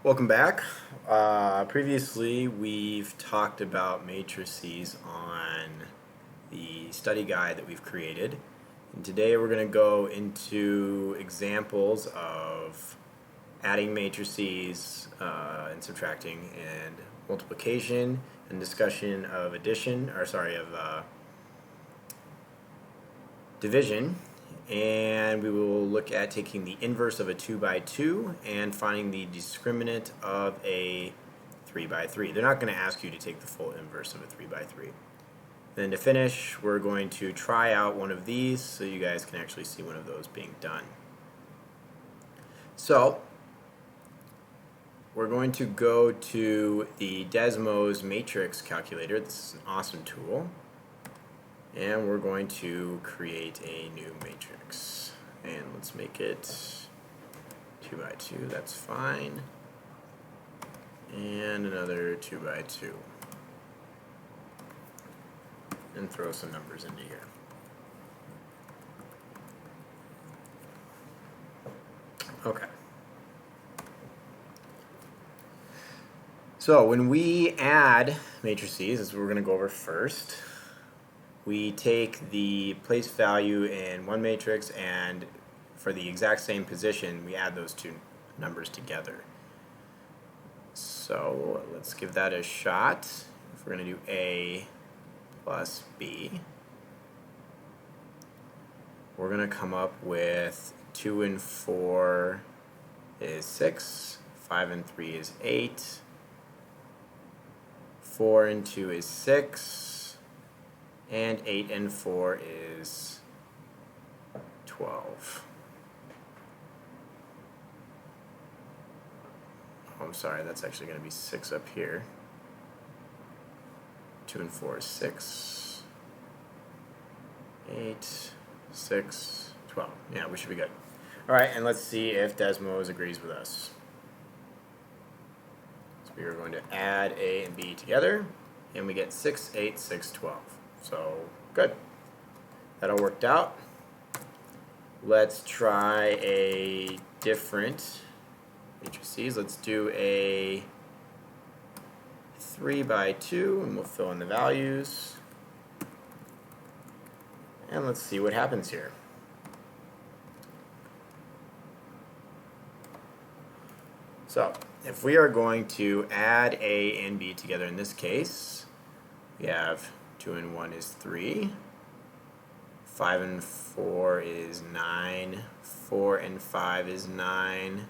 Welcome back. Previously, we've talked about matrices on the study guide that we've created. And today we're going to go into examples of adding matrices and subtracting and multiplication and discussion of division, and we will look at taking the inverse of a 2 by 2 and finding the discriminant of a 3 by 3. They're not going to ask you to take the full inverse of a 3 by 3. Then to finish, we're going to try out one of these so you guys can actually see one of those being done. So we're going to go to the Desmos matrix calculator. This is an awesome tool. And we're going to create a new matrix. And let's make it 2 by 2, that's fine. And another 2 by 2. And throw some numbers into here. Okay. So when we add matrices, as we're going to go over first, we take the place value in one matrix, and for the exact same position, we add those two numbers together. So let's give that a shot. If we're going to do A plus B, we're going to come up with 2 and 4 is 6, 5 and 3 is 8, 4 and 2 is 6, and 8 and 4 is 12. Oh, I'm sorry, that's actually going to be 6 up here. 2 and 4 is 6. 8, 6, 12. Yeah, we should be good. Alright, and let's see if Desmos agrees with us. So we are going to add A and B together, and we get 6, 8, 6, 12. So, good. That all worked out. Let's try a different matrices. Let's do a 3 by 2, and we'll fill in the values. And let's see what happens here. So, if we are going to add A and B together in this case, we have 2 and 1 is 3, 5 and 4 is 9, 4 and 5 is 9,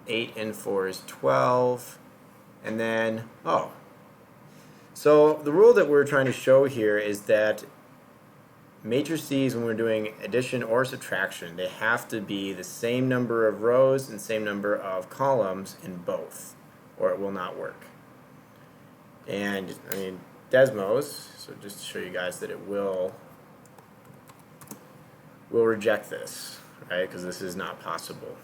8 and 4 is 12, and then, so the rule that we're trying to show here is that matrices, when we're doing addition or subtraction, they have to be the same number of rows and same number of columns in both, or it will not work. And, I mean, Desmos, so just to show you guys that it will reject this, right? Because this is not possible.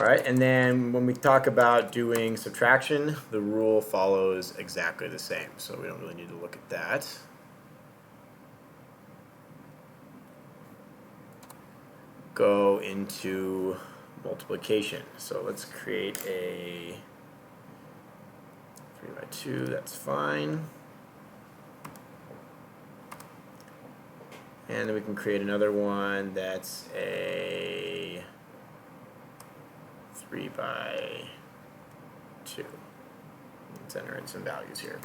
Alright, and then when we talk about doing subtraction, the rule follows exactly the same, so we don't really need to look at that. Go into multiplication. So let's create a 3 by 2, that's fine. And then we can create another one that's a 3 by 2. Let's enter in some values here.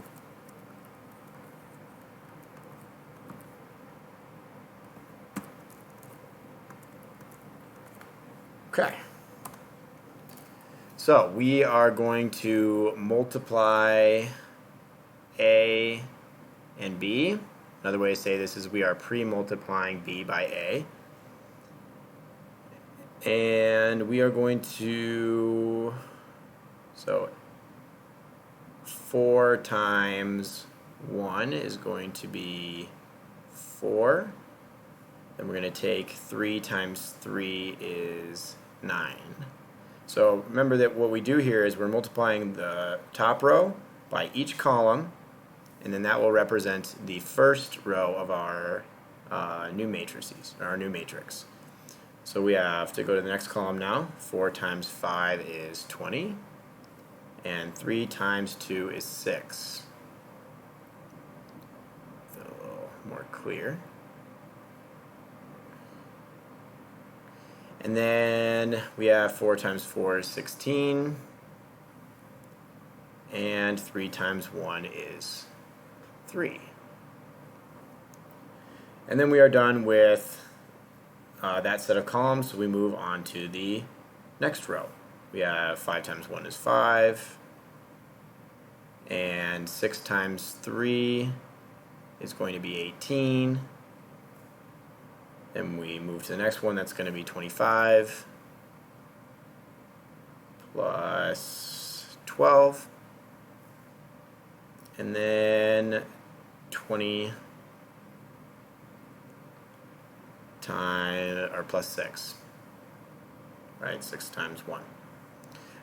Okay. So we are going to multiply A and B. Another way to say this is we are pre-multiplying B by A. And we are going to, so 4 times 1 is going to be 4. Then we're going to take 3 times 3 is 9. So remember that what we do here is we're multiplying the top row by each column, and then that will represent the first row of our new matrices, or our new matrix. So we have to go to the next column now. 4 times 5 is 20, and 3 times 2 is 6. A little more clear. And then we have 4 times 4 is 16, and 3 times 1 is 3. And then we are done with that set of columns, so we move on to the next row. We have 5 times 1 is 5, and 6 times 3 is going to be 18. Then we move to the next one, that's going to be 25 plus 12, and then 20 times, or plus 6, right? 6 times 1.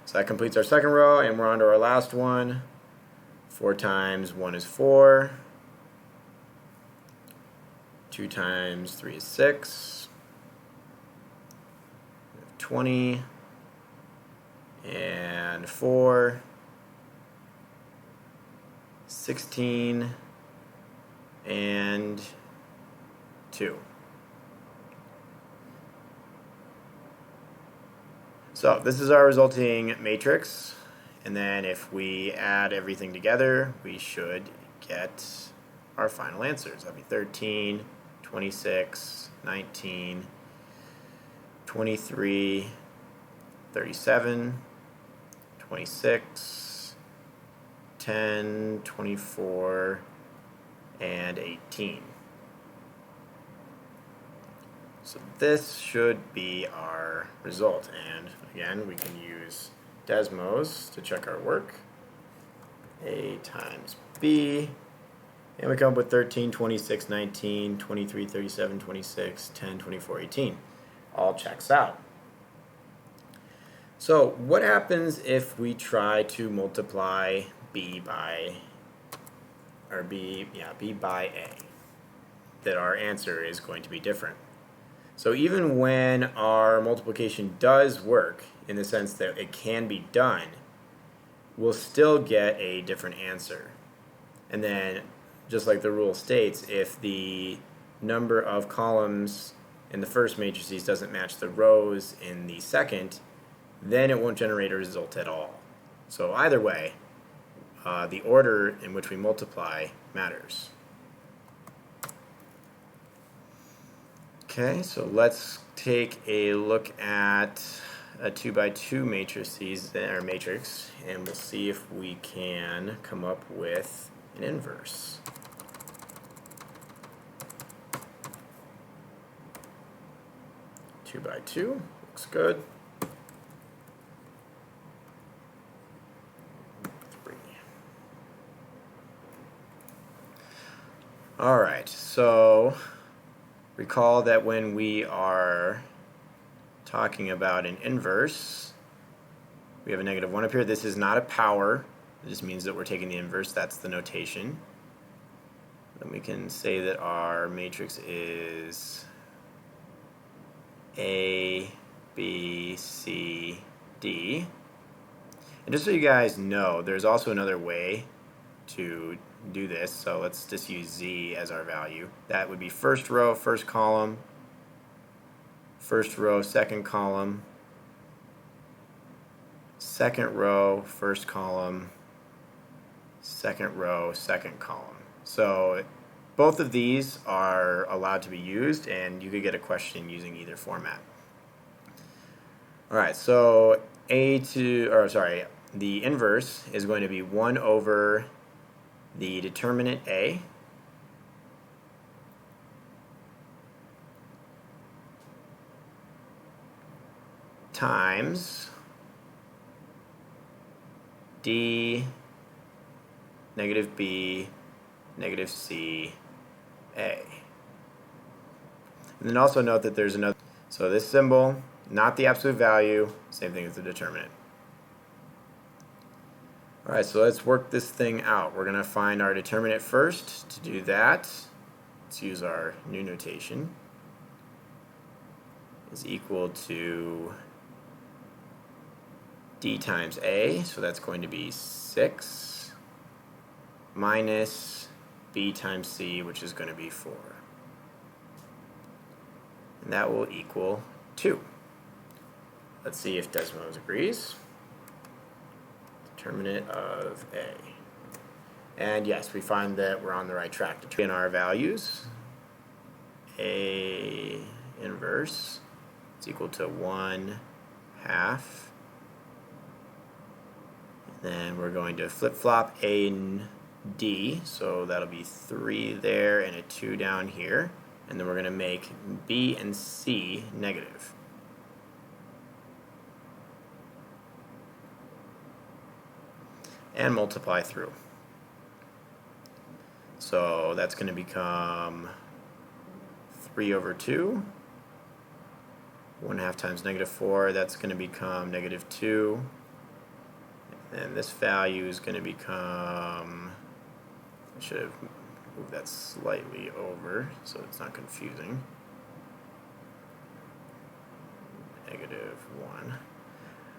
So that completes our second row, and we're on to our last one. 4 times 1 is 4. 2 times 3 is 6. 20. And 4. 16. And 2. So this is our resulting matrix, and then if we add everything together, we should get our final answers. That'll be 13, 26, 19, 23, 37, 26, 10, 24, and 18. So this should be our result, and again we can use Desmos to check our work. A times B, and we come up with 13, 26, 19, 23, 37, 26, 10, 24, 18. All checks out. So what happens if we try to multiply B by A? That our answer is going to be different. So even when our multiplication does work, in the sense that it can be done, we'll still get a different answer. And then, just like the rule states, if the number of columns in the first matrices doesn't match the rows in the second, then it won't generate a result at all. So either way, the order in which we multiply matters. Okay, so let's take a look at a 2 by 2 matrices, or matrix, and we'll see if we can come up with an inverse. Two by 2 looks good. 3. All right, so recall that when we are talking about an inverse, we have a -1 up here. This is not a power. It just means that we're taking the inverse. That's the notation. Then we can say that our matrix is A, B, C, D. And just so you guys know, there's also another way to do this, so let's just use Z as our value. That would be first row, first column, first row, second column, second row, first column, second row, second column. So both of these are allowed to be used, and you could get a question using either format. Alright, so the inverse is going to be 1 over the determinant A times D, negative B, negative C, A. And then also note that there's another, so this symbol, not the absolute value, same thing as the determinant. Alright, so let's work this thing out. We're going to find our determinant first. To do that, let's use our new notation. is equal to D times A, so that's going to be 6 minus B times C, which is going to be 4. And that will equal 2. Let's see if Desmos agrees. Determinant of A. And yes, we find that we're on the right track to in our values. A inverse is equal to 1/2. Then we're going to flip-flop A and D, so that'll be 3 there and a 2 down here. And then we're going to make B and C negative. And multiply through. So that's going to become 3/2. 1/2 times -4, that's going to become -2. And this value is going to become, I should have moved that slightly over so it's not confusing, -1.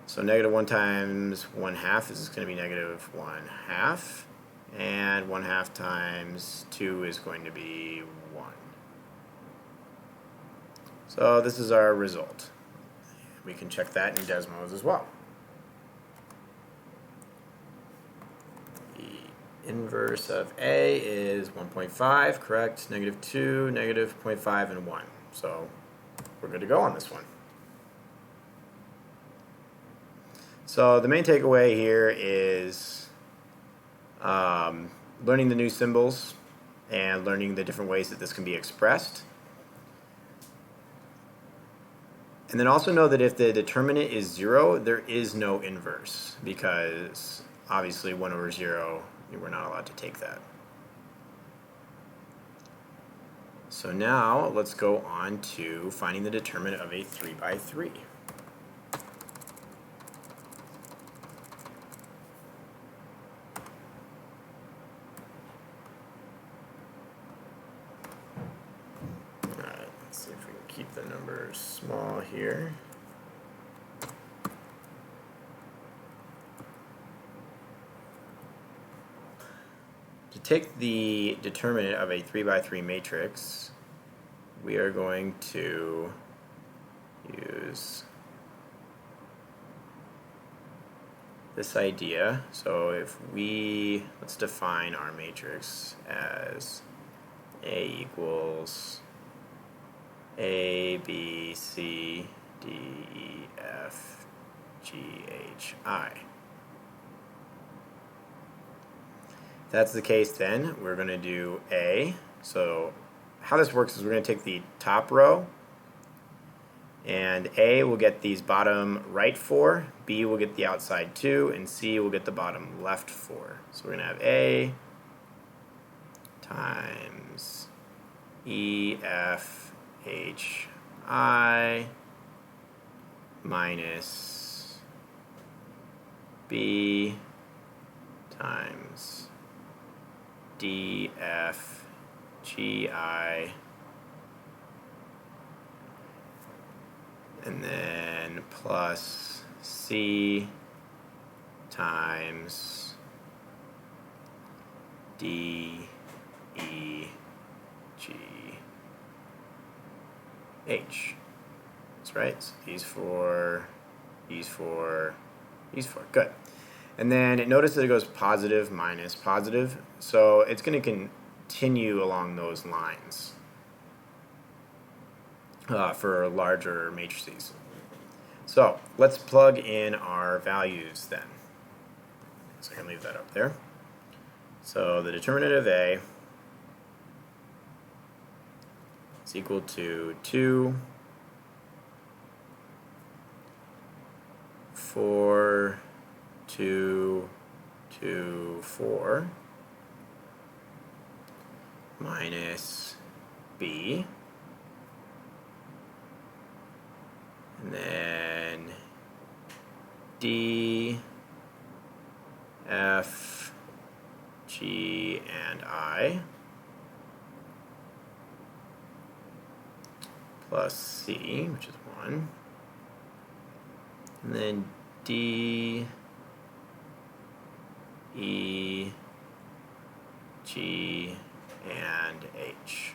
So -1 times 1/2 is going to be -1/2. And 1/2 times 2 is going to be 1. So this is our result. We can check that in Desmos as well. The inverse of A is 1.5, correct? -2, -0.5, and 1. So we're good to go on this one. So the main takeaway here is learning the new symbols and learning the different ways that this can be expressed. And then also know that if the determinant is 0, there is no inverse, because obviously 1/0, we're not allowed to take that. So now let's go on to finding the determinant of a 3×3. Let's see if we can keep the numbers small here. To take the determinant of a 3×3 matrix, we are going to use this idea. So if let's define our matrix as A equals A, B, C, D, E, F, G, H, I. If that's the case, then we're going to do A. So how this works is we're going to take the top row, and A will get these bottom right 4, B will get the outside 2, and C will get the bottom left 4. So we're going to have A times E, F, H, I minus B times D, F, G, I, and then plus C times D, E, G, H. That's right. So these four, these four, these four. Good. And then notice that it goes positive minus positive. So it's going to continue along those lines for larger matrices. So let's plug in our values then. So I can leave that up there. So the determinant of A is equal to 2, 4, 2, 2, 4 minus B, and then D, F, G, and I plus C, which is 1. And then D, E, G, and H.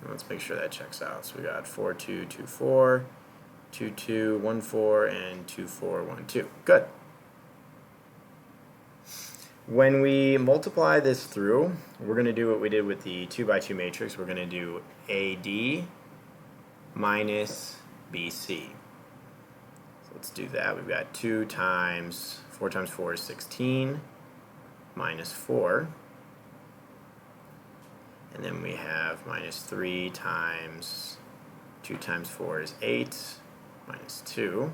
And let's make sure that checks out. So we got 4, 2, 2, 4, 2, 2, 1, 4, and 2, 4, 1, 2. Good. When we multiply this through, we're going to do what we did with the 2 by 2 matrix. We're going to do AD minus BC. So let's do that. We've got 2 times 4 times 4 is 16 minus 4. And then we have minus 3 times 2 times 4 is 8 minus 2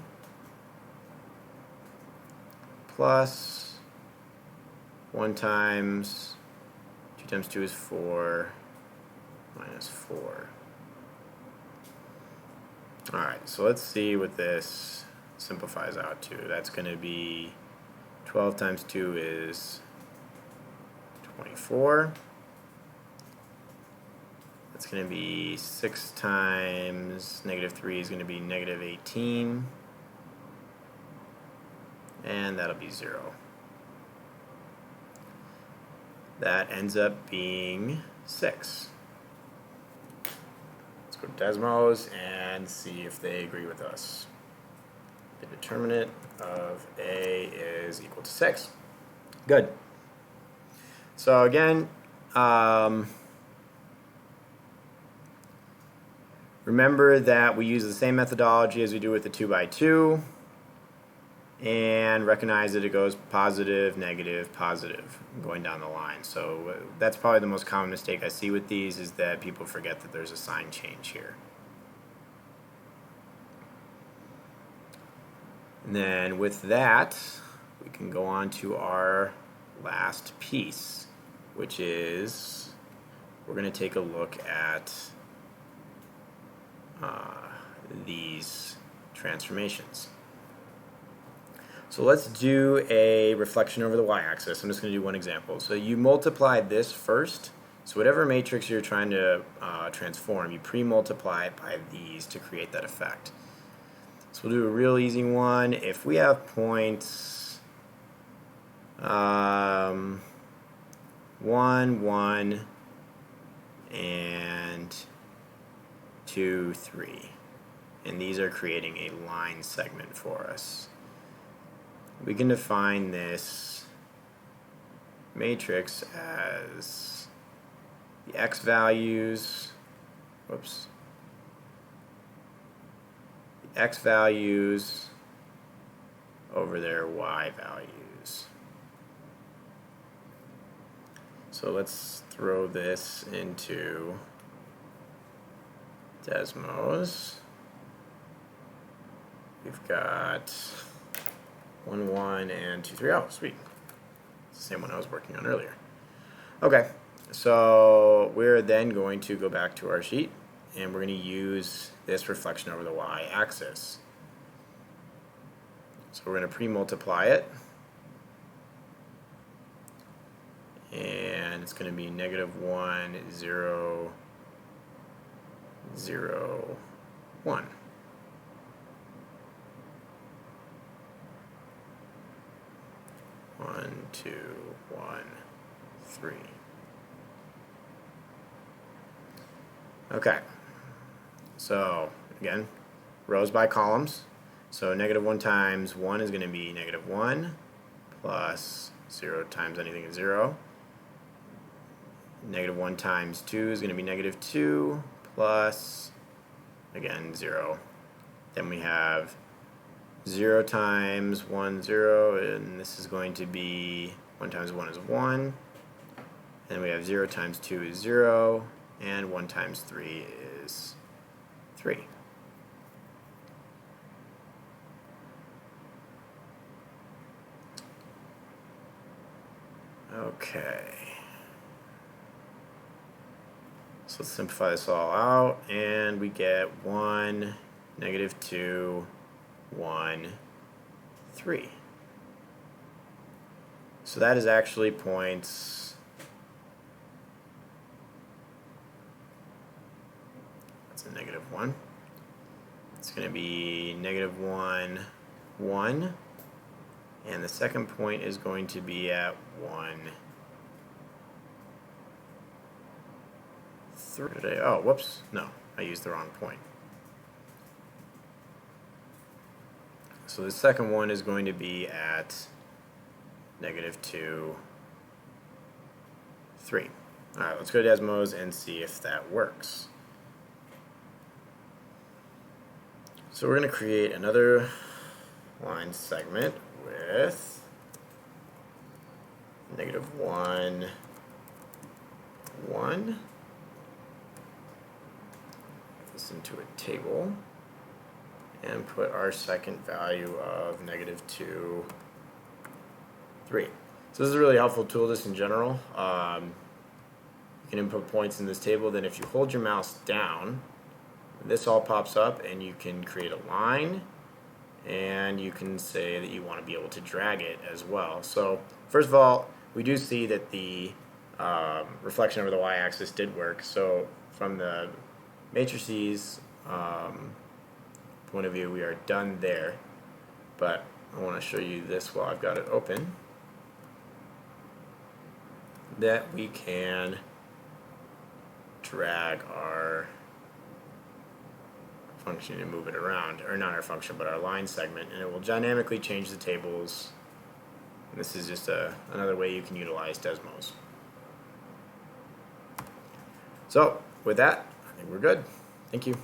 plus 1 times 2 times 2 is 4 minus 4. Alright, so let's see what this simplifies out to. That's going to be 12 times 2 is 24. That's going to be 6 times negative 3 is going to be negative 18. And that'll be 0. That ends up being 6. Let's go to Desmos and see if they agree with us. The determinant of A is equal to 6. Good. So again, remember that we use the same methodology as we do with the 2 by 2. And recognize that it goes positive, negative, positive, going down the line. So that's probably the most common mistake I see with these, is that people forget that there's a sign change here. And then with that, we can go on to our last piece, which is we're going to take a look at these transformations. So let's do a reflection over the y-axis. I'm just going to do one example. So you multiply this first. So whatever matrix you're trying to transform, you pre-multiply it by these to create that effect. So we'll do a real easy one. If we have points 1, 1, and 2, 3, and these are creating a line segment for us, we can define this matrix as the x values, the x values over their y values. So let's throw this into Desmos. We've got 1, 1, and 2, 3. Oh, sweet. It's the same one I was working on earlier. Okay, so we're then going to go back to our sheet, and we're going to use this reflection over the y-axis. So we're going to pre-multiply it, and it's going to be negative 1, 0, 0, 1. One, 2, 1, 3. Okay. So again, rows by columns. So negative 1 times 1 is going to be negative 1 plus 0 times anything is 0. Negative 1 times 2 is going to be negative 2 plus, again, 0. Then we have 0 times 1, 0, and this is going to be 1 times 1 is 1. Then we have 0 times 2 is 0, and 1 times 3 is 3. Okay. So let's simplify this all out, and we get 1, negative 2, 1, 3. So that is actually points, that's the negative 1. It's going to be negative 1, 1. And the second point is going to be at 1, 3. Oh, whoops. No, I used the wrong point. So the second one is going to be at negative 2, 3. Alright, let's go to Desmos and see if that works. So we're going to create another line segment with negative 1, 1. Put this into a table and put our second value of negative 2, 3. So this is a really helpful tool just in general. You can input points in this table, then if you hold your mouse down, this all pops up and you can create a line, and you can say that you want to be able to drag it as well. So first of all, we do see that the reflection over the y-axis did work. So from the matrices point of view, we are done there. But I want to show you this while I've got it open, that we can drag our function and move it around, or not our function, but our line segment, and it will dynamically change the tables. And this is just another way you can utilize Desmos. So with that, I think we're good. Thank you.